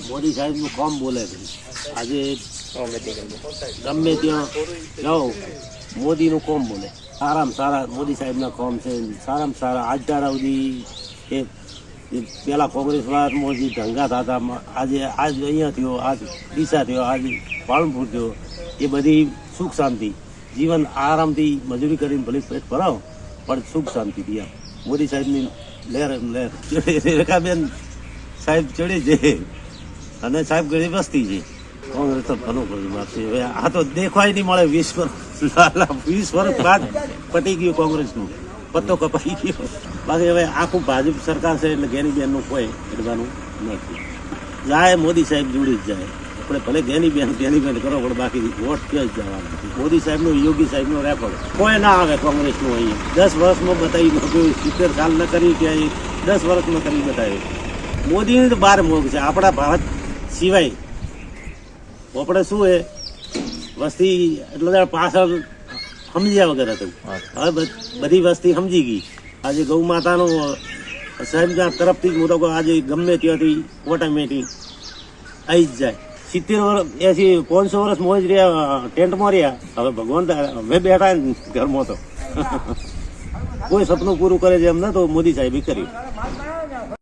મોદી સાહેબનું કામ બોલે છે. આજે ગમે ત્યાં જાઓ મોદીનું કામ બોલે. સારામાં સારા મોદી સાહેબના કામ છે. સારામાં સારા આજ દાડા સુધી કે પેલા કોંગ્રેસ વાળામાં જે દંગા થતા આજે અહીંયા થયો, આજ ડીસા થયો, આજ પાલનપુર થયો, એ બધી સુખ શાંતિ જીવન આરામથી મજૂરી કરીને ભલે પેટ ભરાવો પણ સુખ શાંતિથી આમ મોદી સાહેબની લહેર રેખાબેન સાહેબ ચડે છે અને સાહેબ ગરીબ વસ્તી છે. કોંગ્રેસ તો ઘણું કર્યું આપશે. હવે આ તો દેખવાય નહીં મળે. 20 વર્ષ બાદ પટી ગયું કોંગ્રેસનું, પત્તો કપાઈ ગયો. બાકી હવે આખું ભાજપ સરકાર છે એટલે ગેની બેનનું કોઈ એટલવાનું નથી. જાય મોદી સાહેબ જોડી જ જાય. આપણે ભલે ગેની બેન કરો પણ બાકી વોટ ક્યાં જ જવાના. મોદી સાહેબનો યોગી સાહેબનો રેકોર્ડ કોઈ ના આવે કોંગ્રેસનું. અહીંયા 10 વર્ષમાં બતાવી નાખ્યું. 70 સાલ ન કરી કે 10 વર્ષમાં કરી બતાવ્યું. મોદીની તો બાર મોગ છે. આપણા ભારત સિવાય આપણે શું એ વસ્તી એટલે પાછળ સમજ્યા વગર હતું. હવે બધી વસ્તી સમજી ગઈ. આજે ગૌ માતાનો સાહેબ તરફથી જ મોટો આજે ગમે ત્યાંથી ઓટોમેટિક આવી જ જાય. 70 વર્ષ 500 વર્ષ મોજ રહ્યા, ટેન્ટમાં રહ્યા. હવે ભગવાન હવે બેઠા ઘરમાં તો કોઈ સપનું પૂરું કરે છે એમ ના તો મોદી સાહેબે કર્યું.